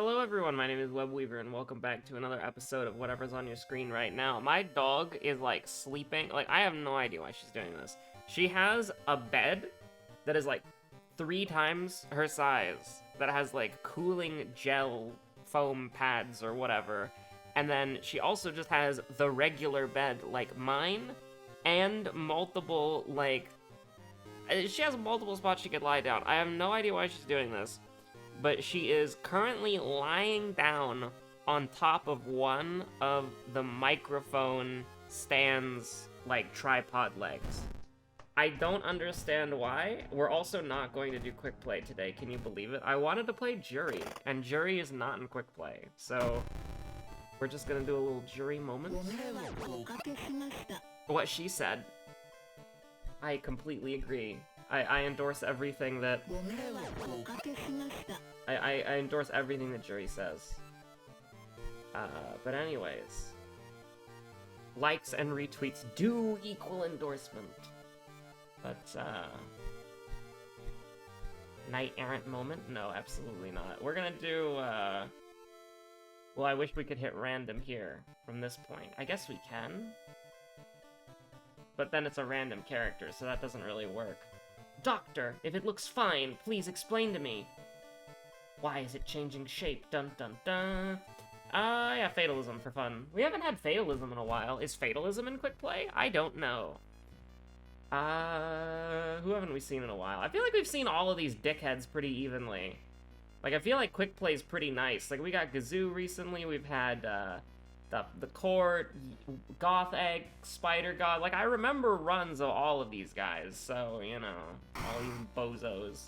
Hello everyone, my name is Webweaver and welcome back to another episode of whatever's on your screen right now. My dog is like sleeping, like I have no idea why she's doing this. She has a bed that is like 3 times her size, that has like cooling gel foam pads or whatever, and then she also just has the regular bed like mine, and multiple like, she has multiple spots she could lie down. I have no idea why she's doing this. But she is currently lying down on top of one of the microphone stand's, like, tripod legs. I don't understand why. We're also not going to do quick play today, can you believe it? I wanted to play Jury, and Jury is not in quick play, so we're just gonna do a little Jury moment. What she said. I completely agree. I endorse everything that... I endorse everything that Jury says. But anyways. Likes and retweets do equal endorsement. But, Knight Errant moment? No, absolutely not. We're gonna do, well, I wish we could hit random here, from this point. I guess we can. But then it's a random character, so that doesn't really work. Doctor, if it looks fine, please explain to me. Why is it changing shape? Dun dun dun. Yeah, fatalism for fun. We haven't had fatalism in a while. Is fatalism in quick play? I don't know. Who haven't we seen in a while? I feel like we've seen all of these dickheads pretty evenly. Like, I feel like quick play's pretty nice. Like, we got Gazoo recently, we've had, the Court, Goth Egg, Spider God. Like, I remember runs of all of these guys, so, you know, all these bozos.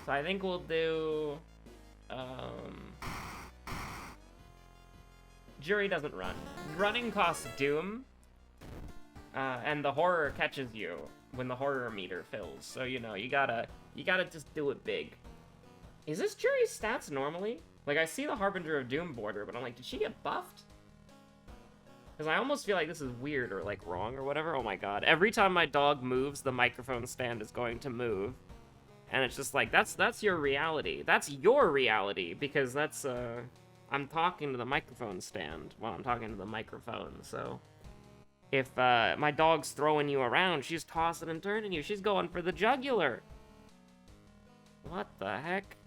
So I think we'll do, Jury doesn't run. Running costs Doom, and the horror catches you when the horror meter fills. So, you know, you gotta just do it big. Is this Jury's stats normally? Like, I see the Harbinger of Doom border, but I'm like, did she get buffed? Because I almost feel like this is weird or, like, wrong or whatever. Oh my god. Every time my dog moves, the microphone stand is going to move. And it's just like, that's your reality. That's your reality, because that's, I'm talking to the microphone stand while I'm talking to the microphone, so... If, my dog's throwing you around, she's tossing and turning you. She's going for the jugular. What the heck?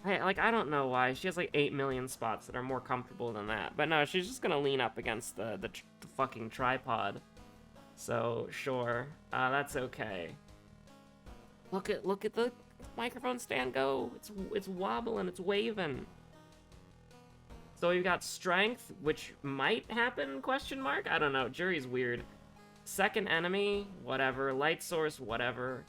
I don't know why. She has, like, 8 million spots that are more comfortable than that. But no, she's just gonna lean up against the fucking tripod. So, sure. That's okay. Look at the microphone stand go. It's wobbling, it's waving. So we've got strength, which might happen, question mark? I don't know, Jury's weird. Second enemy, whatever. Light source, whatever.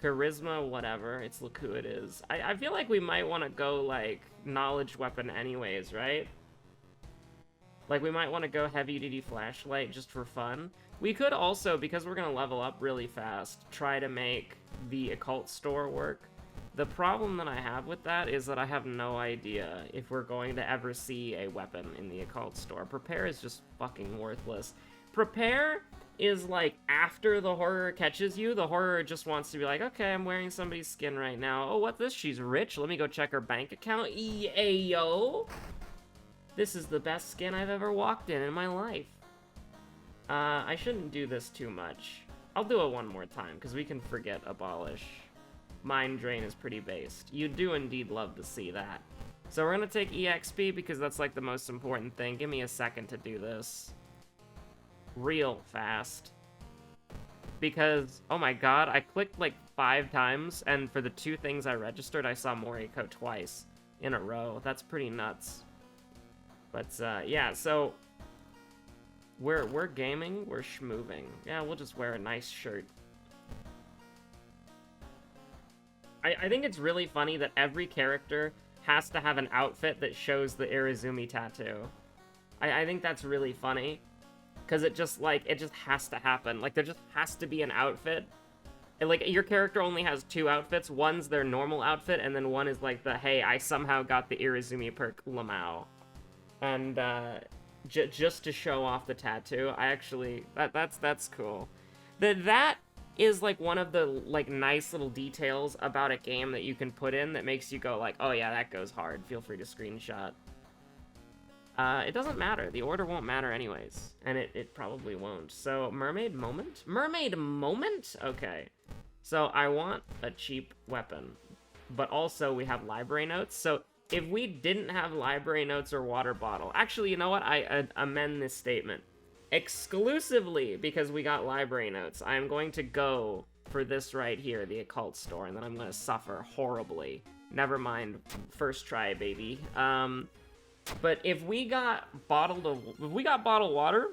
Charisma, whatever. Look who it is. I feel like we might want to go, like, knowledge weapon anyways, right? Like, we might want to go heavy-duty flashlight just for fun. We could also, because we're going to level up really fast, try to make the occult store work. The problem that I have with that is that I have no idea if we're going to ever see a weapon in the occult store. Prepare is just fucking worthless. Prepare is like, after the horror catches you, the horror just wants to be like, okay, I'm wearing somebody's skin right now. Oh, what's this? She's rich. Let me go check her bank account. Yo. This is the best skin I've ever walked in my life. I shouldn't do this too much. I'll do it one more time, because we can forget abolish. Mind Drain is pretty based. You do indeed love to see that. So we're gonna take EXP, because that's like the most important thing. Give me a second to do this. Real fast. Because, oh my god, I clicked like 5 times, and for the 2 things I registered, I saw Moriko twice in a row. That's pretty nuts. But, yeah, so... We're gaming, we're schmooving. Yeah, we'll just wear a nice shirt. I think it's really funny that every character has to have an outfit that shows the Irizumi tattoo. I think that's really funny. Because it just has to happen. Like, there just has to be an outfit. And, like, your character only has 2 outfits. One's their normal outfit, and then one is, like, the, hey, I somehow got the Irizumi perk Lamau. And, just to show off the tattoo, I actually... That's cool. That is like one of the like nice little details about a game that you can put in that makes you go like, oh yeah, that goes hard. Feel free to screenshot. It doesn't matter. The order won't matter anyways, and it probably won't. So mermaid moment? Mermaid moment? Okay. So I want a cheap weapon, but also we have library notes. So if we didn't have library notes or water bottle, actually, you know what? I amend this statement. Exclusively because we got library notes, I'm going to go for this right here, the occult store, and then I'm going to suffer horribly. Never mind, first try, baby. But if we got bottled water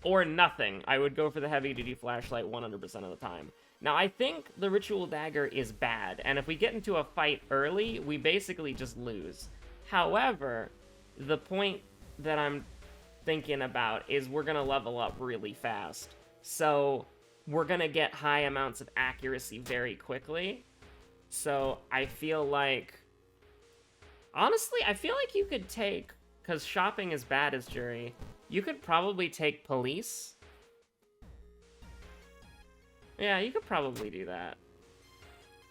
or nothing, I would go for the heavy-duty flashlight 100% of the time. Now, I think the ritual dagger is bad, and if we get into a fight early, we basically just lose. However, the point that I'm thinking about is we're gonna level up really fast. So we're gonna get high amounts of accuracy very quickly. So I feel like, honestly, I feel like you could take, because shopping is bad as jury, you could probably take police. Yeah, you could probably do that.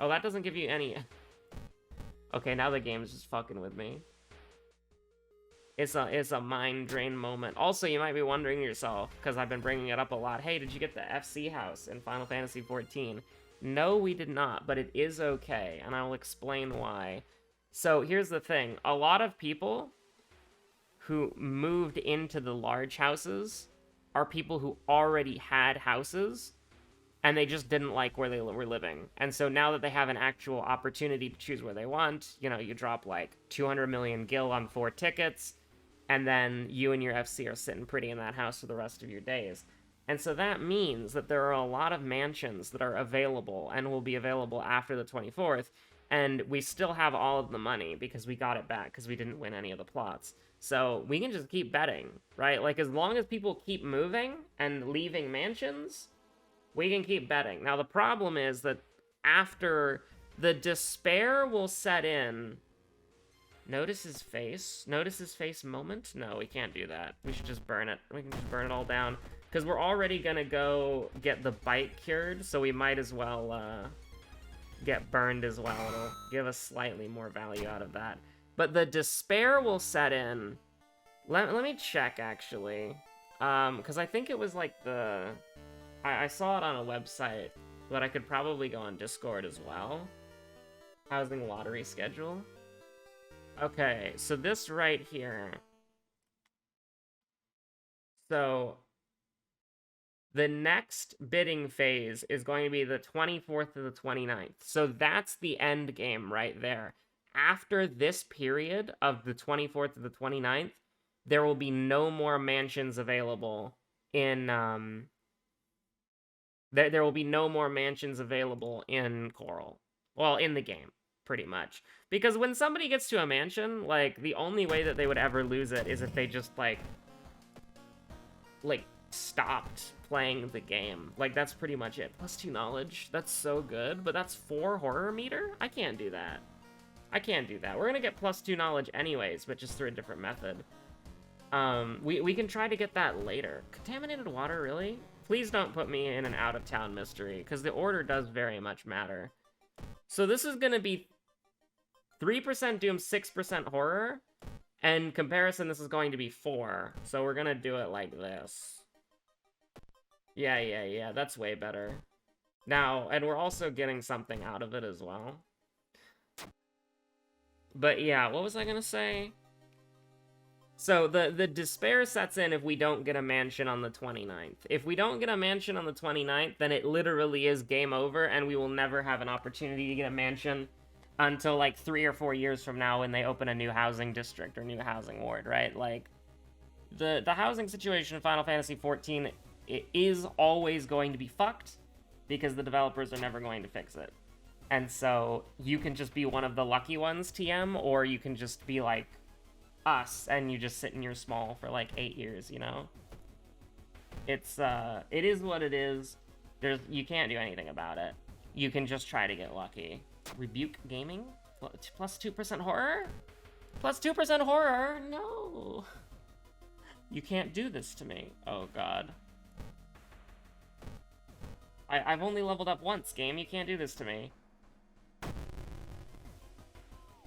Oh, that doesn't give you any... Okay, now the game's just fucking with me. It's a mind drain moment. Also, you might be wondering yourself, because I've been bringing it up a lot, hey, did you get the FC house in Final Fantasy XIV? No, we did not, but it is okay, and I will explain why. So here's the thing. A lot of people who moved into the large houses are people who already had houses, and they just didn't like where they were living. And so now that they have an actual opportunity to choose where they want, you know, you drop like 200 million gil on 4 tickets, and then you and your FC are sitting pretty in that house for the rest of your days. And so that means that there are a lot of mansions that are available and will be available after the 24th, and we still have all of the money because we got it back because we didn't win any of the plots. So we can just keep betting, right? Like, as long as people keep moving and leaving mansions, we can keep betting. Now, the problem is that after the despair will set in... Notice his face? Notice his face moment? No, we can't do that. We should just burn it. We can just burn it all down. Because we're already gonna go get the bite cured, so we might as well get burned as well. It'll give us slightly more value out of that. But the despair will set in. Let me check, actually. Because I think it was like the... I saw it on a website, but I could probably go on Discord as well. Housing lottery schedule. Okay, so this right here. So the next bidding phase is going to be the 24th to the 29th. So that's the end game right there. After this period of the 24th to the 29th, there will be no more mansions available in there will be no more mansions available in Coral. Well, in the game, pretty much. Because when somebody gets to a mansion, like, the only way that they would ever lose it is if they just, like, stopped playing the game. Like, that's pretty much it. +2 knowledge. That's so good, but that's 4 horror meter? I can't do that. I can't do that. We're gonna get +2 knowledge anyways, but just through a different method. We can try to get that later. Contaminated water, really? Please don't put me in an out-of-town mystery, because the order does very much matter. So this is gonna be 3% Doom, 6% horror, and comparison, this is going to be 4. So we're gonna do it like this. Yeah, that's way better. Now, and we're also getting something out of it as well. But yeah, what was I gonna say? So the despair sets in if we don't get a mansion on the 29th. If we don't get a mansion on the 29th, then it literally is game over, and we will never have an opportunity to get a mansion until like 3 or 4 years from now when they open a new housing district or new housing ward, right? Like, the housing situation in Final Fantasy XIV, it is always going to be fucked because the developers are never going to fix it. And so you can just be one of the lucky ones, TM, or you can just be like us and you just sit in your small for like 8 years, you know? It's it is what it is. You can't do anything about it. You can just try to get lucky. Rebuke gaming? +2% horror? +2% horror? No. You can't do this to me. Oh god. I've only leveled up once, game. You can't do this to me.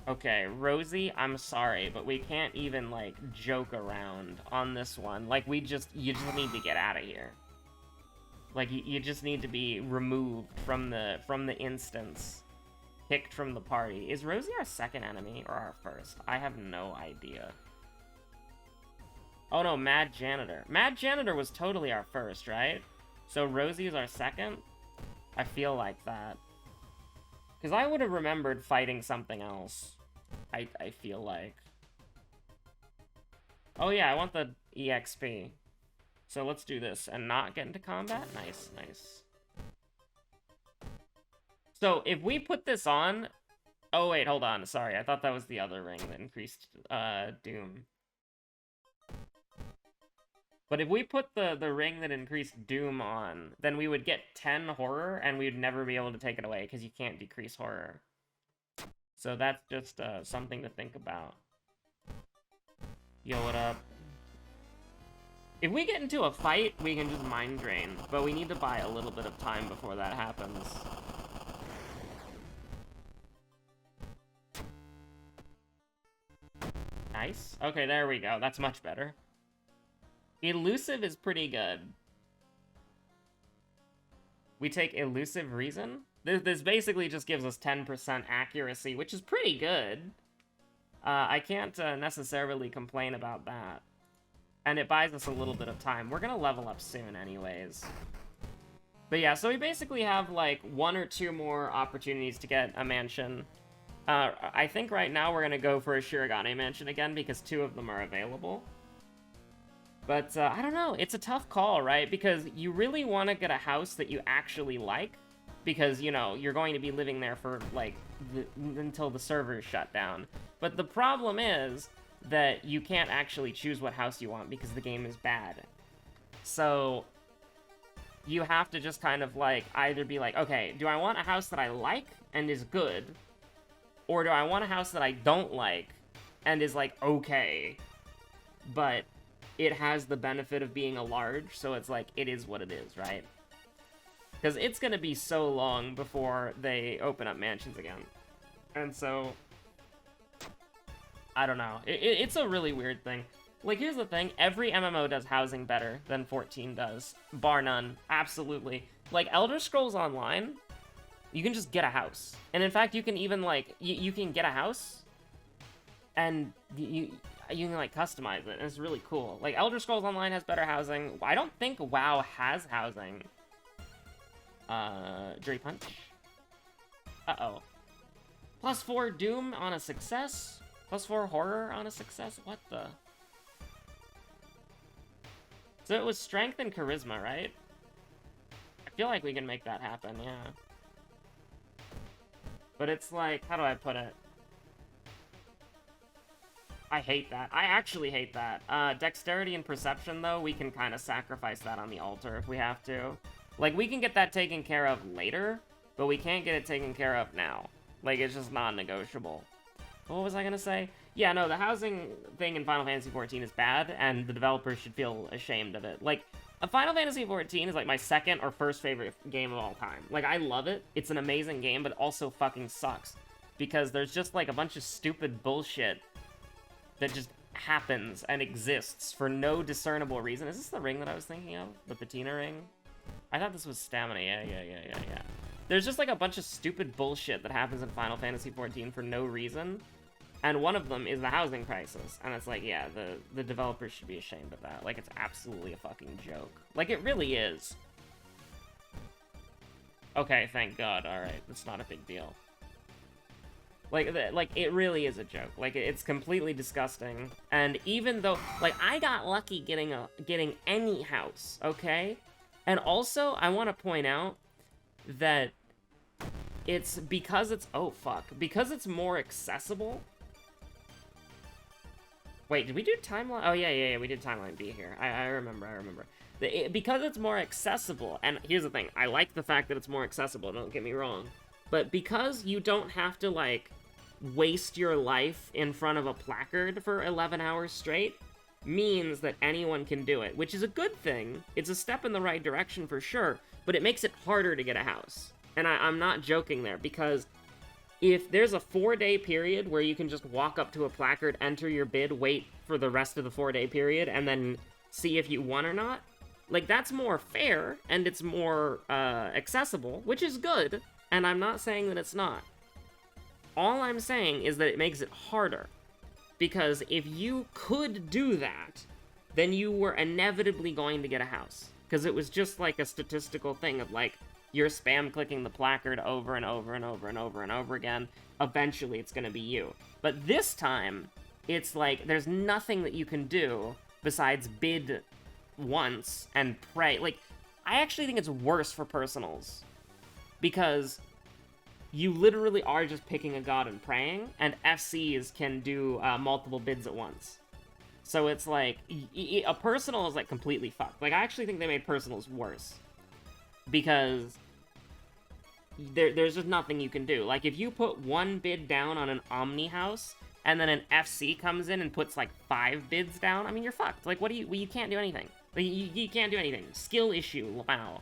Okay, Rosie, I'm sorry, but we can't even, like, joke around on this one. Like, you just need to get out of here. Like, you just need to be removed from the instance. Kicked from the party. Is Rosie our second enemy or our first? I have no idea. Oh no, Mad Janitor. Mad Janitor was totally our first, right? So Rosie is our second? I feel like that. Because I would have remembered fighting something else. I feel like. Oh yeah, I want the EXP. So let's do this and not get into combat. Nice, nice. So if we put this on... Oh wait, hold on. Sorry, I thought that was the other ring that increased Doom. But if we put the ring that increased Doom on, then we would get 10 horror, and we'd never be able to take it away, because you can't decrease horror. So that's just something to think about. Yo, what up? If we get into a fight, we can just mind drain, but we need to buy a little bit of time before that happens. Nice. Okay, there we go. That's much better. Elusive is pretty good. We take Elusive Reason? This basically just gives us 10% accuracy, which is pretty good. I can't necessarily complain about that. And it buys us a little bit of time. We're gonna level up soon anyways. But yeah, so we basically have like 1 or 2 more opportunities to get a mansion. I think right now we're gonna go for a Shirogane mansion again because 2 of them are available. But I don't know, it's a tough call, right? Because you really want to get a house that you actually like. Because, you know, you're going to be living there for, like, until the servers shut down. But the problem is that you can't actually choose what house you want because the game is bad. So you have to just kind of, like, either be like, okay, do I want a house that I like and is good? Or do I want a house that I don't like and is, like, okay, but it has the benefit of being a large, so it's like, it is what it is, right? Because it's going to be so long before they open up mansions again. And so, I don't know. It's a really weird thing. Like, here's the thing. Every MMO does housing better than 14 does. Bar none. Absolutely. Like, Elder Scrolls Online, you can just get a house. And in fact, you can even, like, you can get a house, and you can, like, customize it. And it's really cool. Like, Elder Scrolls Online has better housing. I don't think WoW has housing. Jury Punch. Uh-oh. +4 Doom on a success? +4 Horror on a success? What the? So it was Strength and Charisma, right? I feel like we can make that happen, yeah. But it's like, how do I put it? I hate that. I actually hate that. Dexterity and Perception, though, we can kind of sacrifice that on the altar if we have to. Like, we can get that taken care of later, but we can't get it taken care of now. Like, it's just non-negotiable. What was I gonna say? Yeah, no, the housing thing in Final Fantasy XIV is bad, and the developers should feel ashamed of it. Like, Final Fantasy XIV is, like, my second or first favorite game of all time. Like, I love it. It's an amazing game, but it also fucking sucks. Because there's just, like, a bunch of stupid bullshit that just happens and exists for no discernible reason. Is this the ring that I was thinking of? The Patina ring? I thought this was stamina. Yeah. There's just like a bunch of stupid bullshit that happens in Final Fantasy XIV for no reason. And one of them is the housing crisis. And it's like, yeah, the developers should be ashamed of that. Like, it's absolutely a fucking joke. Like, it really is. Okay, thank God. Alright, it's not a big deal. Like, it really is a joke. Like, it's completely disgusting. And even though, like, I got lucky getting any house, okay? And also, I want to point out that it's because it's... Oh, fuck. Because it's more accessible... Wait, did we do Timeline? Oh, yeah, we did Timeline B here. I remember. Because it's more accessible, and here's the thing. I like the fact that it's more accessible, don't get me wrong. But because you don't have to, like, waste your life in front of a placard for 11 hours straight, means that anyone can do it, which is a good thing. It's a step in the right direction for sure, but it makes it harder to get a house. And I'm not joking there, because if there's a 4-day period where you can just walk up to a placard, enter your bid, wait for the rest of the 4-day period, and then see if you won or not, like, that's more fair, and it's more accessible, which is good, and I'm not saying that it's not. All I'm saying is that it makes it harder, because if you could do that, then you were inevitably going to get a house, because it was just like a statistical thing of, like, you're spam clicking the placard over and over and over and over and over again, eventually it's gonna be you. But this time, it's like, there's nothing that you can do besides bid once and pray. Like, I actually think it's worse for personals, because you literally are just picking a god and praying, and FCs can do multiple bids at once. So it's like, a personal is like completely fucked. Like, I actually think they made personals worse, because there's just nothing you can do. Like, if you put one bid down on an Omni house, and then an FC comes in and puts, like, 5 bids down, I mean, you're fucked. Like, what do you... Well, you can't do anything. Like, you can't do anything. Skill issue, wow.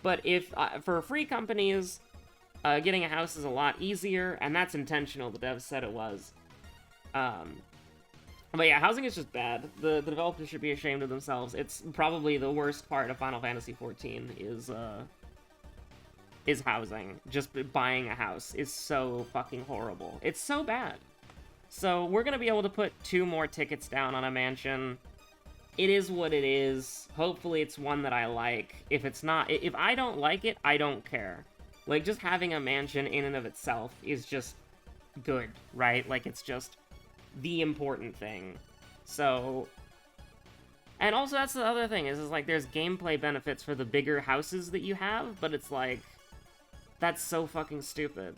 But if, for free companies, getting a house is a lot easier, and that's intentional, the devs said it was. But yeah, housing is just bad. The developers should be ashamed of themselves. It's probably the worst part of Final Fantasy XIV is housing. Just buying a house is so fucking horrible. It's so bad. So we're gonna be able to put 2 more tickets down on a mansion. It is what it is. Hopefully it's one that I like. If it's not, if I don't like it, I don't care. Like, just having a mansion in and of itself is just good, right? Like, it's just the important thing. So, and also that's the other thing, is like, there's gameplay benefits for the bigger houses that you have, but it's like, that's so fucking stupid.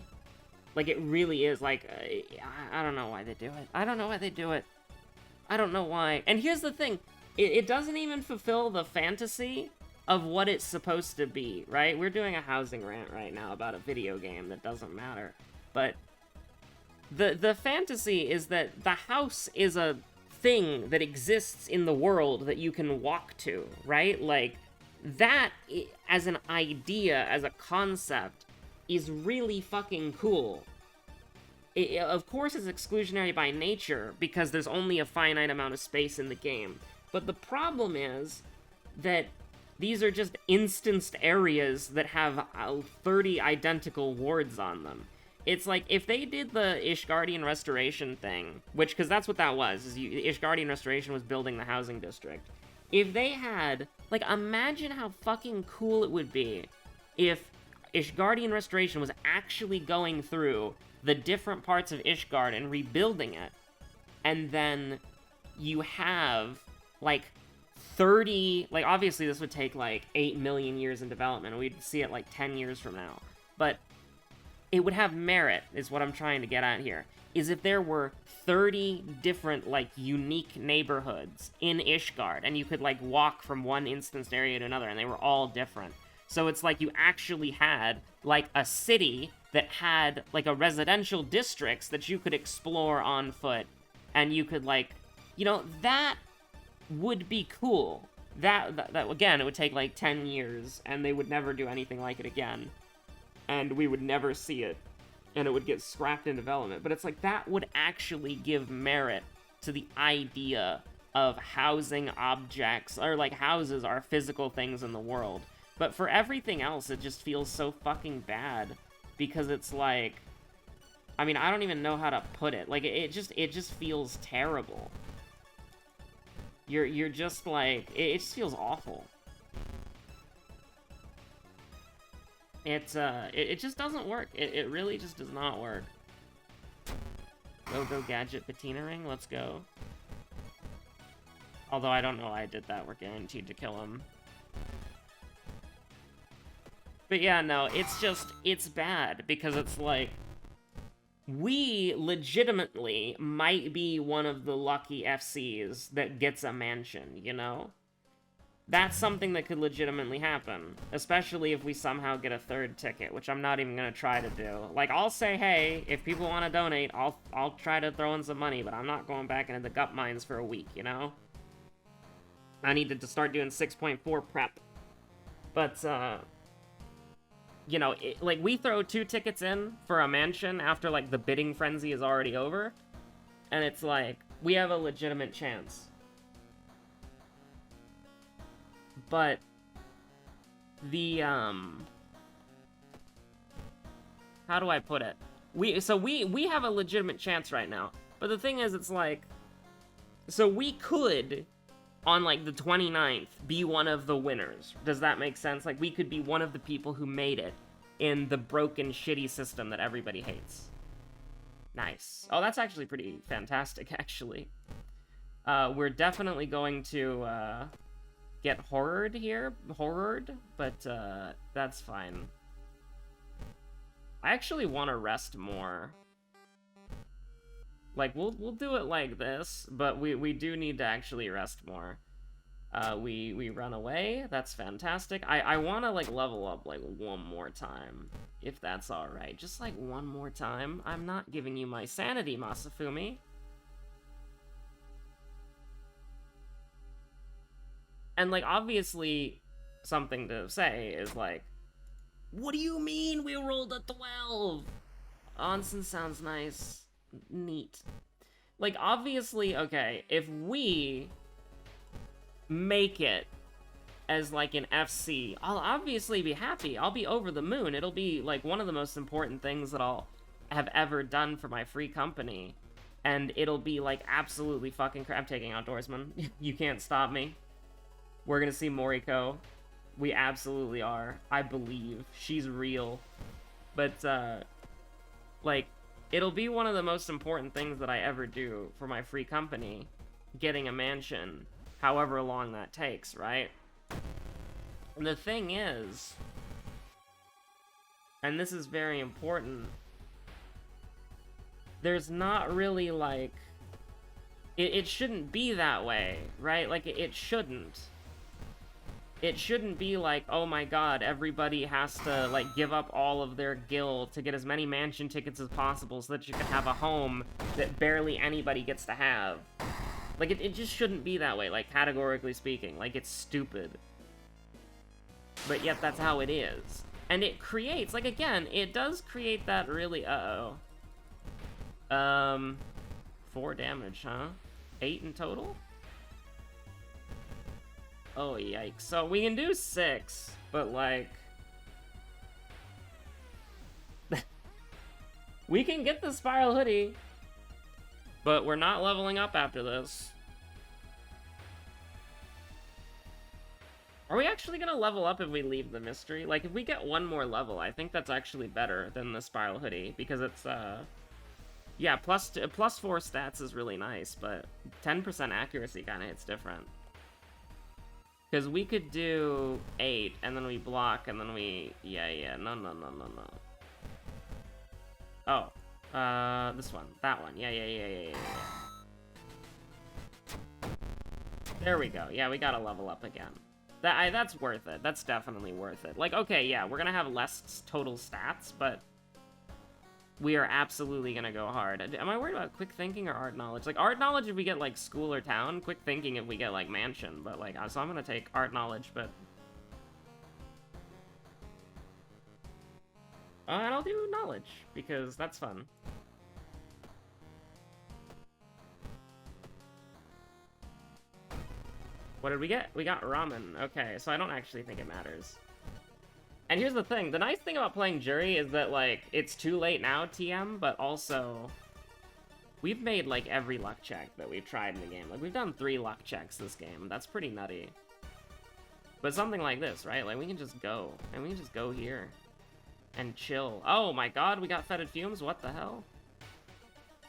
Like, it really is, like, I don't know why they do it. I don't know why they do it. I don't know why. And here's the thing, it doesn't even fulfill the fantasy of what it's supposed to be, right? We're doing a housing rant right now about a video game that doesn't matter. But the fantasy is that the house is a thing that exists in the world that you can walk to, right? Like, that, as an idea, as a concept, is really fucking cool. Of course it's exclusionary by nature, because there's only a finite amount of space in the game. But the problem is that these are just instanced areas that have 30 identical wards on them. It's like, if they did the Ishgardian Restoration thing, which, because that's what that was, is Ishgardian Restoration was building the housing district. If they had, like, imagine how fucking cool it would be if Ishgardian Restoration was actually going through the different parts of Ishgard and rebuilding it, and then you have, like, 30, like, obviously this would take, like, 8 million years in development, and we'd see it, like, 10 years from now, but it would have merit, is what I'm trying to get at here, is if there were 30 different, like, unique neighborhoods in Ishgard, and you could, like, walk from one instanced area to another, and they were all different. So it's like you actually had, like, a city that had, like, a residential districts that you could explore on foot, and you could, like, you know, that would be cool. That again, it would take, like, 10 years, and they would never do anything like it again. And we would never see it, and it would get scrapped in development. But it's like, that would actually give merit to the idea of housing objects, or, like, houses are physical things in the world. But for everything else, it just feels so fucking bad, because it's like, I mean, I don't even know how to put it. Like, it just feels terrible. You're just like, it just feels awful. It just doesn't work. It really just does not work. Go gadget patina ring, let's go. Although I don't know why I did that, we're guaranteed to kill him. But yeah, no, it's bad, because it's like, we legitimately might be one of the lucky FCs that gets a mansion, you know? That's something that could legitimately happen, especially if we somehow get a 3rd ticket, which I'm not even gonna try to do. Like, I'll say, hey, if people want to donate, I'll try to throw in some money, but I'm not going back into the gut mines for a week, you know? I needed to start doing 6.4 prep. But, you know, like, we throw 2 tickets in for a mansion after, like, the bidding frenzy is already over, and it's like, we have a legitimate chance. But the, how do I put it? We have a legitimate chance right now. But the thing is, it's like, so we could, on, like, the 29th, be one of the winners. Does that make sense? Like, we could be one of the people who made it in the broken, shitty system that everybody hates. Nice. Oh, that's actually pretty fantastic, actually. We're definitely going to, get horrored here. But, that's fine. I actually want to rest more. Like, we'll do it like this, but we do need to actually rest more. We run away. That's fantastic. I want to, like, level up, like, one more time, if that's alright. Just, like, one more time. I'm not giving you my sanity, Masafumi. And, like, obviously, something to say is, like, what do you mean we rolled a 12? Onsen sounds nice. Neat. Like, obviously, okay, if we make it as, like, an FC, I'll obviously be happy. I'll be over the moon. It'll be, like, one of the most important things that I'll have ever done for my free company. And it'll be, like, absolutely fucking I'm taking Outdoorsman. You can't stop me. We're gonna see Moriko. We absolutely are. I believe. She's real. But, like, it'll be one of the most important things that I ever do for my free company. Getting a mansion. However long that takes, right? And the thing is, and this is very important, there's not really, like, it shouldn't be that way, right? Like, it shouldn't. It shouldn't be like, oh my god, everybody has to, like, give up all of their gil to get as many mansion tickets as possible so that you can have a home that barely anybody gets to have. Like, it just shouldn't be that way, like, categorically speaking. Like, it's stupid. But yet, that's how it is. And it creates, like, again, it does create that really, 4 damage, huh? 8 in total? Oh, yikes. So, we can do 6, but, like... we can get the Spiral Hoodie, but we're not leveling up after this. Are we actually gonna level up if we leave the mystery? Like, if we get one more level, I think that's actually better than the Spiral Hoodie, because it's, yeah, plus 4 stats is really nice, but 10% accuracy kinda hits different. Because we could do 8, and then we block, and then we... Yeah, no. Oh. This one. That one. Yeah. There we go. Yeah, we gotta level up again. That's worth it. That's definitely worth it. Like, okay, yeah, we're gonna have less total stats, but... we are absolutely gonna go hard. Am I worried about quick thinking or art knowledge? Like, art knowledge if we get, like, school or town. Quick thinking if we get, like, mansion. But, like, so I'm gonna take art knowledge, but... and I'll do knowledge, because that's fun. What did we get? We got ramen. Okay, so I don't actually think it matters. And here's the thing, the nice thing about playing Jury is that, like, it's too late now, TM, but also, we've made, like, every luck check that we've tried in the game. Like, we've done 3 luck checks this game. That's pretty nutty. But something like this, right? Like, we can just go, and we can just go here and chill. Oh my god, we got fetid fumes? What the hell?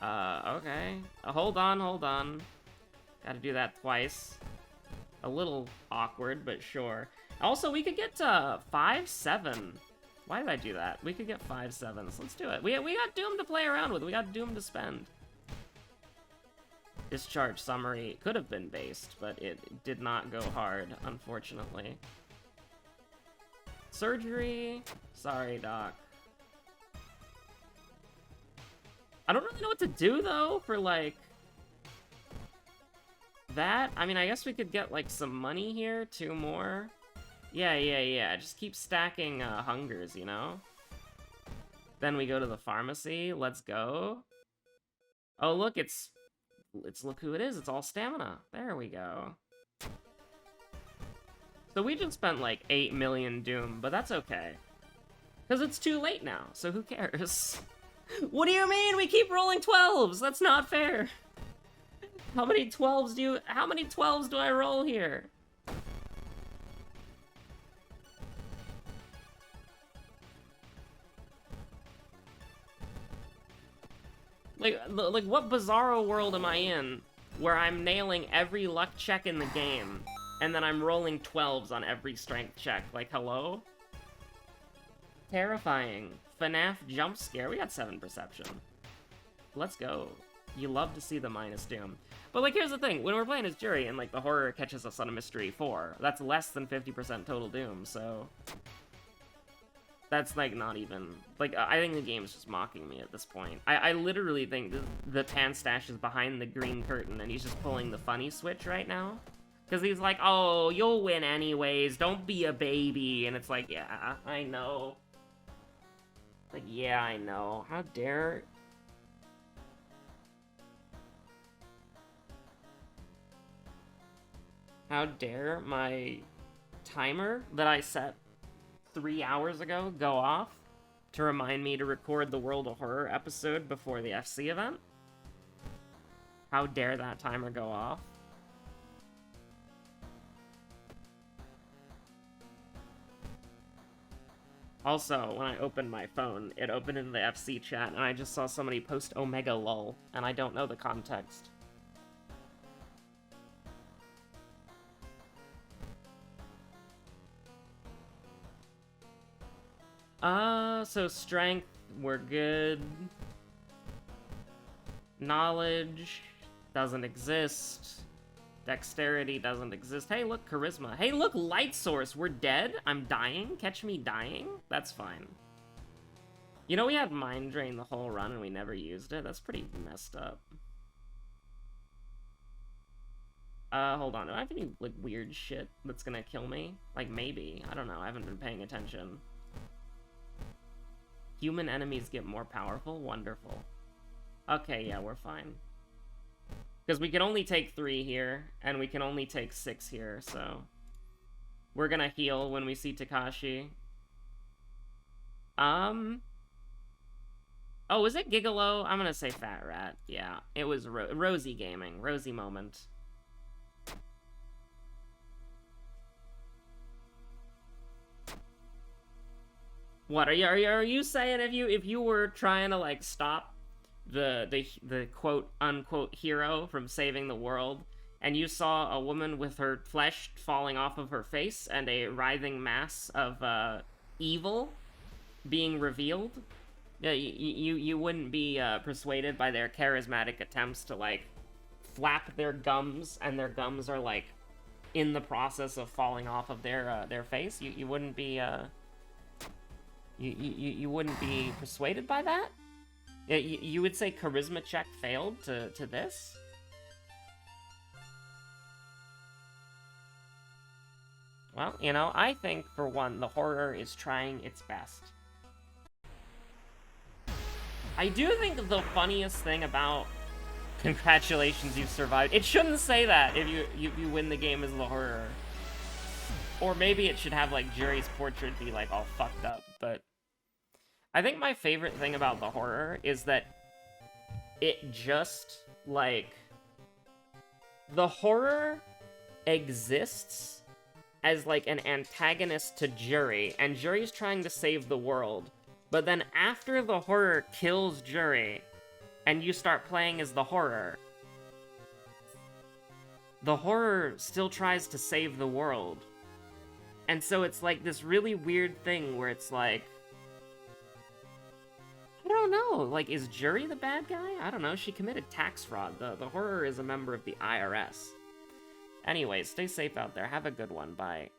Okay. Hold on. Gotta do that twice. A little awkward, but sure. Also, we could get to 5-7. Why did I do that? We could get 5-7s. Let's do it. We got Doom to play around with. We got Doom to spend. Discharge summary could have been based, but it did not go hard, unfortunately. Surgery. Sorry, Doc. I don't really know what to do, though, for, like... that. I mean, I guess we could get, like, some money here. 2 more. Yeah. Just keep stacking hungers, you know? Then we go to the pharmacy. Let's go. Oh, look, it's look who it is. It's all stamina. There we go. So we just spent like 8 million Doom, but that's okay. Because it's too late now, so who cares? What do you mean? We keep rolling 12s! That's not fair! How many 12s do I roll here? Like what bizarro world am I in where I'm nailing every luck check in the game and then I'm rolling 12s on every strength check? Like, hello? Terrifying. FNAF jump scare. We got 7 perception. Let's go. You love to see the minus Doom. But, like, here's the thing. When we're playing as Jury and, like, the horror catches us on a Mystery 4, that's less than 50% total Doom, so... That's, like, not even... Like, I think the game's just mocking me at this point. I literally think the Panstash is behind the green curtain and he's just pulling the funny switch right now. Because he's like, oh, you'll win anyways, don't be a baby. And it's like, yeah, I know. Like, yeah, I know. How dare... How dare my timer that I set 3 hours ago go off to remind me to record the World of Horror episode before the FC event? How dare that timer go off? Also, when I opened my phone, it opened in the FC chat, and I just saw somebody post Omega lol, and I don't know the context. So strength, we're good. Knowledge doesn't exist. Dexterity doesn't exist. Hey, look, charisma. Hey, look, light source. We're dead? I'm dying? Catch me dying? That's fine. You know, we had mind drain the whole run and we never used it. That's pretty messed up. Hold on. Do I have any, like, weird shit that's gonna kill me? Like, maybe. I don't know. I haven't been paying attention. Human enemies get more powerful? Wonderful. Okay, yeah, we're fine. Because we can only take 3 here, and we can only take 6 here, so... We're gonna heal when we see Takashi. Oh, was it Gigolo? I'm gonna say Fat Rat. Yeah, it was Rosie Gaming. Rosie moment. What, are you saying if you were trying to, like, stop the quote-unquote hero from saving the world, and you saw a woman with her flesh falling off of her face and a writhing mass of evil being revealed, you wouldn't be persuaded by their charismatic attempts to, like, flap their gums, and their gums are, like, in the process of falling off of their face? You wouldn't be you wouldn't be persuaded by that? You would say charisma check failed to this? Well, you know, I think, for one, the horror is trying its best. I do think the funniest thing about congratulations, you've survived. It shouldn't say that if you win the game as the horror. Or maybe it should have, like, Jury's portrait be, like, all fucked up, but... I think my favorite thing about the horror is that it just, like... The horror exists as, like, an antagonist to Jury, and Jury's trying to save the world. But then after the horror kills Jury, and you start playing as the horror still tries to save the world. And so it's like this really weird thing where it's like... I don't know, like, is Jury the bad guy? I don't know, she committed tax fraud. The horror is a member of the IRS. Anyways, stay safe out there. Have a good one. Bye.